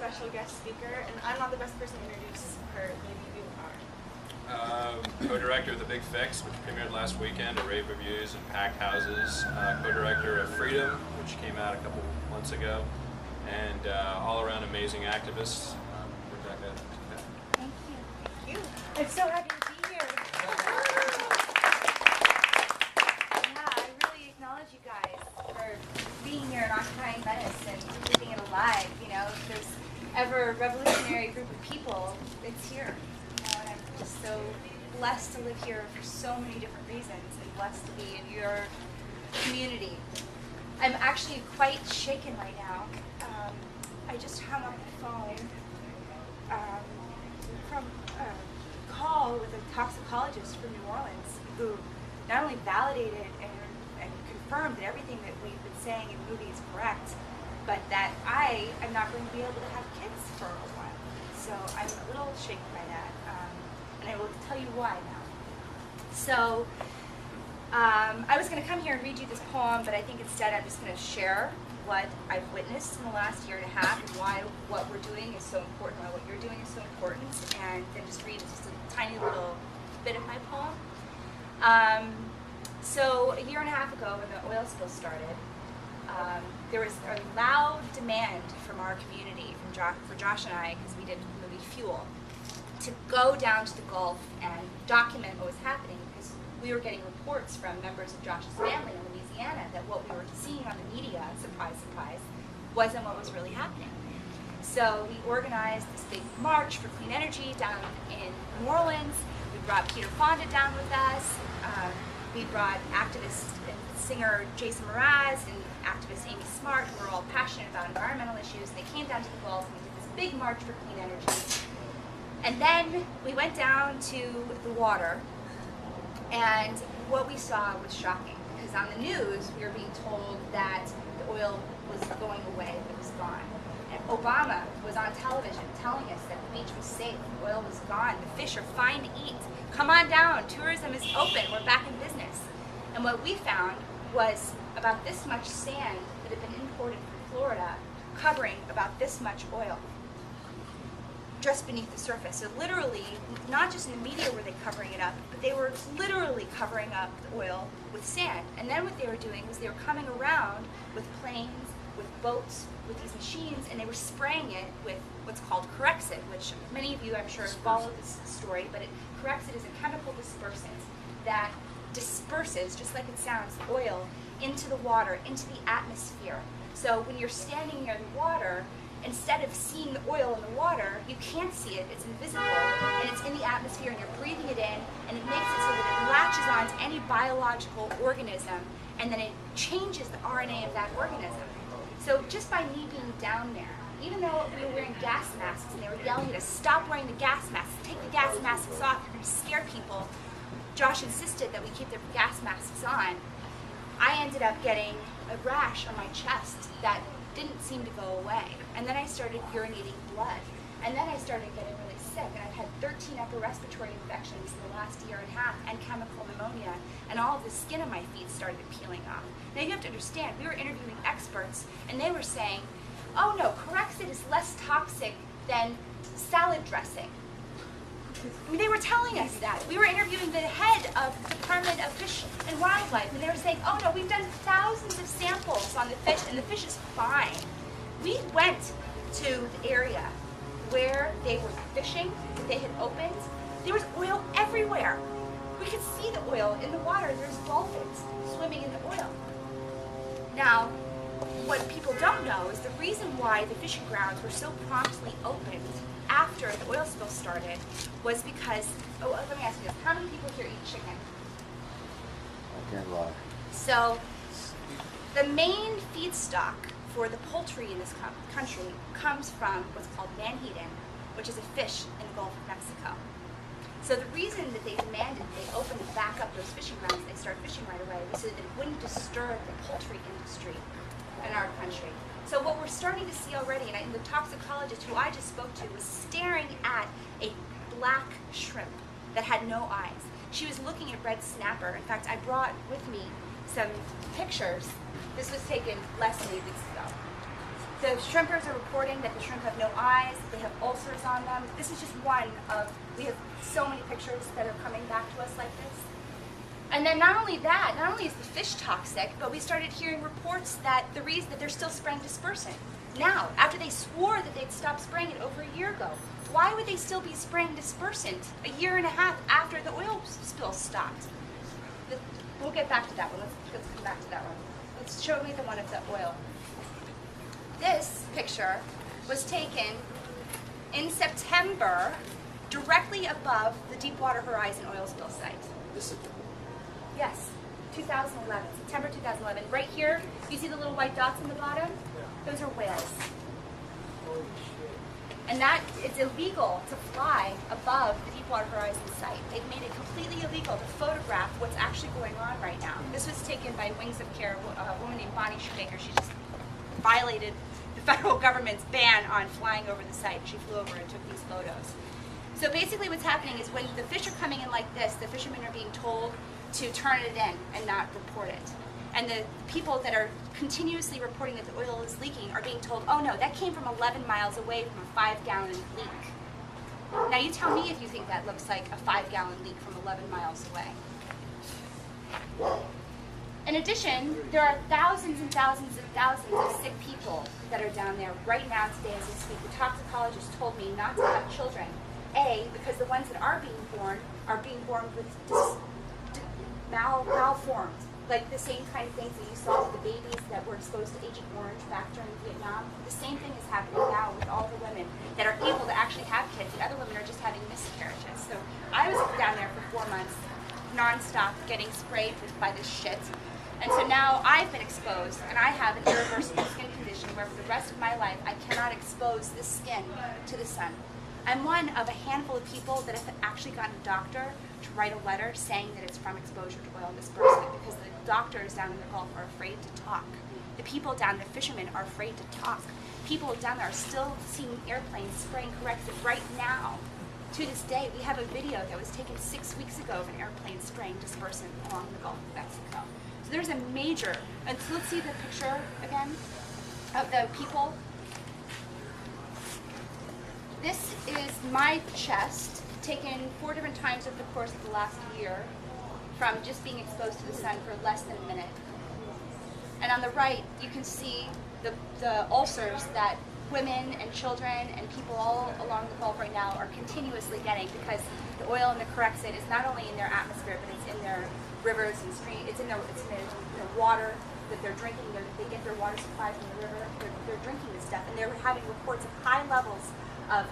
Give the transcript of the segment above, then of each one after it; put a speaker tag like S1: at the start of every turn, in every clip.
S1: special guest speaker, and I'm not the best person to introduce her. Maybe you are.
S2: Co-director of The Big Fix, which premiered last weekend at rave reviews and packed houses. Co-director of Freedom, which came out a couple months ago. And all-around amazing activist, Rebecca.
S3: Thank you.
S1: Thank you.
S3: I'm so happy to be here. Yeah, I really acknowledge you guys for being here and occupying Venice and keeping it alive. You know, if there's ever a revolutionary group of people, it's here. And I'm just so blessed to live here for so many different reasons and blessed to be in your community. I'm actually quite shaken right now. I just hung up the phone from a call with a toxicologist from New Orleans who not only validated and confirmed that everything that we've been saying in the movie is correct, but that I am not going to be able to have kids for a while. So I'm a little shaken by that, and I will tell you why now. So I was going to come here and read you this poem, but I think instead I'm just going to share what I've witnessed in the last year and a half and why what we're doing is so important, why what you're doing is so important, and then just read just a tiny little bit of my poem. So a year and a half ago when the oil spill started, there was a loud demand from our community, for Josh and I, because we did the movie Fuel, to go down to the Gulf and document what was happening, because we were getting reports from members of Josh's family in Louisiana that what we were seeing on the media, surprise, surprise, wasn't what was really happening. So we organized this big march for clean energy down in New Orleans. We brought Peter Fonda down with us. We brought activist and singer Jason Mraz and activist Amy Smart, who were all passionate about environmental issues. They came down to the Gulf and we did this big march for clean energy. And then we went down to the water, and what we saw was shocking, because on the news we were being told that the oil was going away, that it was gone. And Obama was on television telling us that the beach was safe, the oil was gone, the fish are fine to eat. Come on down, tourism is open, we're back in business. And what we found was about this much sand that had been imported from Florida covering about this much oil just beneath the surface. So literally, not just in the media were they covering it up, but they were literally covering up the oil with sand. And then what they were doing was they were coming around with planes, with boats, with these machines, and they were spraying it with what's called Corexit, which many of you, I'm sure, follow this story, but Corexit is a chemical dispersant that disperses, just like it sounds, the oil into the water, into the atmosphere. So when you're standing near the water, instead of seeing the oil in the water, you can't see it, it's invisible, and it's in the atmosphere, and you're breathing it in, and it makes it so that it latches on to any biological organism, and then it changes the RNA of that organism. So just by me being down there, even though we were wearing gas masks, and they were yelling at us, stop wearing the gas masks, take the gas masks off, you're going to scare people, Josh insisted that we keep the gas masks on. I ended up getting a rash on my chest that didn't seem to go away. And then I started urinating blood. And then I started getting really sick. And I've had 13 upper respiratory infections in the last year and a half, and chemical pneumonia. And all of the skin on my feet started peeling off. Now you have to understand, we were interviewing experts, and they were saying, oh no, Corexit is less toxic than salad dressing. I mean, they were telling us that. We were interviewing the head of the Department of Fish and Wildlife, and they were saying, oh no, we've done thousands of samples on the fish, and the fish is fine. We went to the area where they were fishing, that they had opened. There was oil everywhere. We could see the oil in the water. There's dolphins swimming in the oil. Now, what people don't know is the reason why the fishing grounds were so promptly opened after the oil spill started was because, let me ask you this, how many people here eat chicken?
S4: I can't lie.
S3: So, the main feedstock for the poultry in this country comes from what's called manheatin, which is a fish in the Gulf of Mexico. So the reason that they demanded they open and back up those fishing grounds and they start fishing right away was so that it wouldn't disturb the poultry industry in our country. So what we're starting to see already, and the toxicologist who I just spoke to was staring at a black shrimp that had no eyes. She was looking at red snapper. In fact, I brought with me some pictures. This was taken less than 8 weeks ago. The shrimpers are reporting that the shrimp have no eyes, that they have ulcers on them. This is just one of, we have so many pictures that are coming back to us like this. And then not only that, not only is the fish toxic, but we started hearing reports that the reason that they're still spraying dispersant. Now, after they swore that they'd stopped spraying it over a year ago, why would they still be spraying dispersant a year and a half after the oil spill stopped? We'll get back to that one. Let's come back to that one. Let's show me the one of the oil. This picture was taken in September, directly above the Deepwater Horizon oil spill site.
S4: This is
S3: Yes, 2011, September 2011. Right here, you see the little white dots on the bottom? Those are whales. And that it's illegal to fly above the Deepwater Horizon site. They've made it completely illegal to photograph what's actually going on right now. This was taken by Wings of Care, a woman named Bonnie Shoemaker. She just violated the federal government's ban on flying over the site. She flew over and took these photos. So basically what's happening is when the fish are coming in like this, the fishermen are being told to turn it in and not report it. And the people that are continuously reporting that the oil is leaking are being told, oh no, that came from 11 miles away from a 5-gallon leak. Now you tell me if you think that looks like a 5-gallon leak from 11 miles away. In addition, there are thousands and thousands and thousands of sick people that are down there right now today as we speak. The toxicologist told me not to have children. A, because the ones that are being born with malformed, like the same kind of things that you saw with the babies that were exposed to Agent Orange back during Vietnam. The same thing is happening now with all the women that are able to actually have kids. The other women are just having miscarriages. So I was down there for 4 months, nonstop, getting sprayed by this shit. And so now I've been exposed, and I have an irreversible skin condition where for the rest of my life I cannot expose this skin to the sun. I'm one of a handful of people that have actually gotten a doctor to write a letter saying that it's from exposure to oil dispersant because the doctors down in the Gulf are afraid to talk. The people down, the fishermen, are afraid to talk. People down there are still seeing airplanes spraying corrective right now. To this day, we have a video that was taken 6 weeks ago of an airplane spraying dispersant along the Gulf of Mexico. So there's a major, and so let's see the picture again of the people. This is my chest, taken 4 different times over the course of the last year, from just being exposed to the sun for less than a minute. And on the right, you can see the ulcers that women and children and people all along the Gulf right now are continuously getting because the oil in the Corexit is not only in their atmosphere, but it's in their rivers and streams. It's in their water that they're drinking. They get their water supply from the river. They're drinking this stuff, and they're having reports of high levels of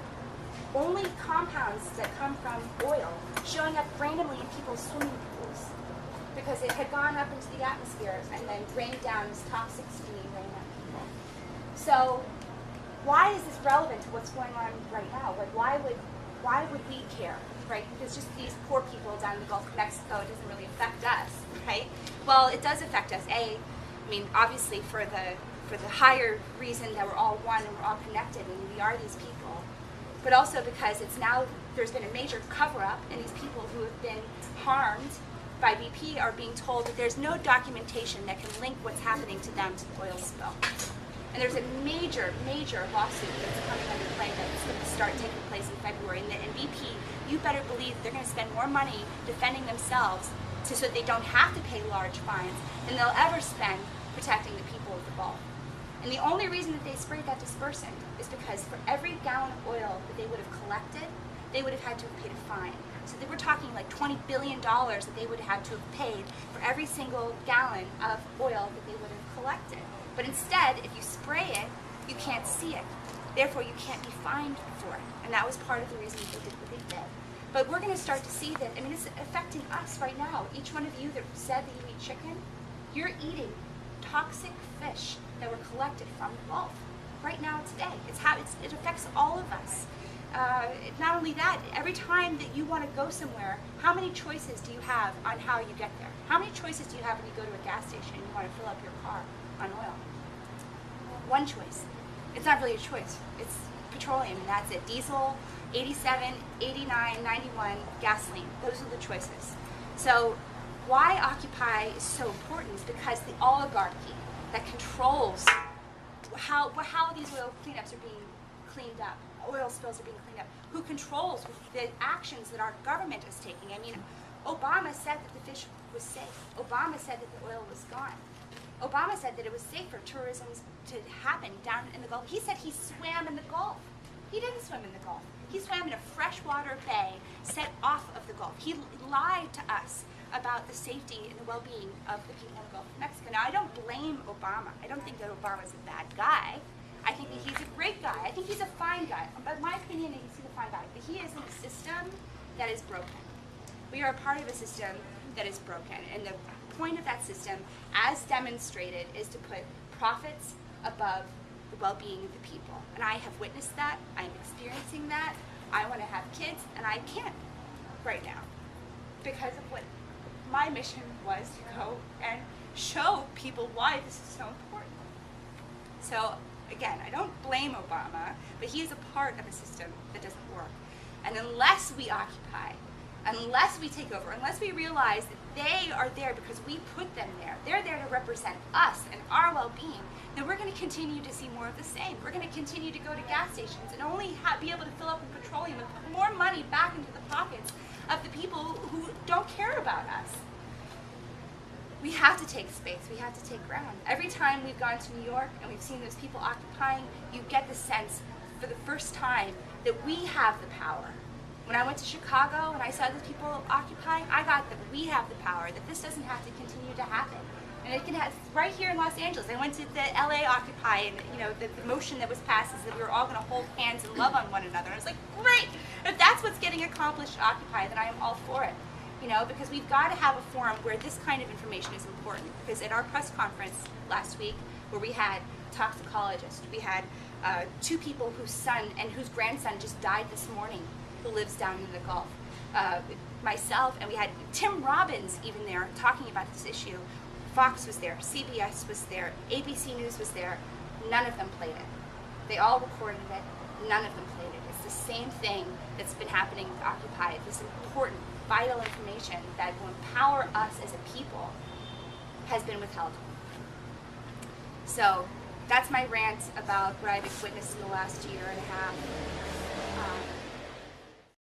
S3: only compounds that come from oil showing up randomly in people's swimming pools because it had gone up into the atmosphere and then rained down this toxic steam rain on people. So why is this relevant to what's going on right now? Like why would we care, right? Because just these poor people down in the Gulf of Mexico, it doesn't really affect us, right? Well, it does affect us. I mean, obviously for the higher reason that we're all one and we're all connected and we are these people. But also because there's been a major cover-up and these people who have been harmed by BP are being told that there's no documentation that can link what's happening to them to the oil spill. And there's a major, major lawsuit that's coming under play that's going to start taking place in February. And BP, you better believe they're going to spend more money defending themselves so they don't have to pay large fines than they'll ever spend protecting the people of the Gulf. And the only reason that they sprayed that dispersant is because for every gallon of oil that they would have collected, they would have had to have paid a fine. So they were talking like $20 billion that they would have to have paid for every single gallon of oil that they would have collected. But instead, if you spray it, you can't see it. Therefore, you can't be fined for it. And that was part of the reason they did what they did. But we're going to start to see that, I mean, it's affecting us right now. Each one of you that said that you eat chicken, you're eating toxic fish that were collected from the Gulf right now today. It affects all of us. Not only that, every time that you want to go somewhere, how many choices do you have on how you get there? How many choices do you have when you go to a gas station and you want to fill up your car on oil? One choice. It's not really a choice. It's petroleum and that's it. Diesel, 87, 89, 91, gasoline. Those are the choices. So why Occupy is so important is because the oligarchy that controls how these oil cleanups are being cleaned up, oil spills are being cleaned up, who controls the actions that our government is taking. I mean, Obama said that the fish was safe. Obama said that the oil was gone. Obama said that it was safe for tourism to happen down in the Gulf. He said he swam in the Gulf. He didn't swim in the Gulf. He swam in a freshwater bay set off of the Gulf. He lied to us about the safety and the well-being of the people in the Gulf of Mexico. Now, I don't blame Obama. I don't think that Obama's a bad guy. I think that he's a great guy. I think he's a fine guy. But my opinion is he's a fine guy. But he is in a system that is broken. We are a part of a system that is broken. And the point of that system, as demonstrated, is to put profits above the well-being of the people. And I have witnessed that. I'm experiencing that. I want to have kids, and I can't right now because of what my mission was to go and show people why this is so important. So again, I don't blame Obama, but he is a part of a system that doesn't work. And unless we occupy, unless we take over, unless we realize that they are there because we put them there, they're there to represent us and our well-being, then we're going to continue to see more of the same. We're going to continue to go to gas stations and only be able to fill up with petroleum and put more money back into the pockets of the people who don't care about us. We have to take space. We have to take ground. Every time we've gone to New York and we've seen those people occupying, you get the sense for the first time that we have the power. When I went to Chicago and I saw those people occupying, I got that we have the power, that this doesn't have to continue to happen. And it can have, right here in Los Angeles, I went to the LA Occupy, and the motion that was passed is that we were all going to hold hands and love on one another. And I was like, great! If that's what's getting accomplished at Occupy, then I am all for it. Because we've got to have a forum where this kind of information is important. Because at our press conference last week, where we had toxicologists, we had 2 people whose son and whose grandson just died this morning, who lives down in the Gulf. Myself, and we had Tim Robbins even there talking about this issue. Fox was there, CBS was there, ABC News was there. None of them played it. They all recorded it. None of them played it. It's the same thing that's been happening with Occupy. This important, vital information that will empower us as a people has been withheld. So that's my rant about what I've witnessed in the last year and a half.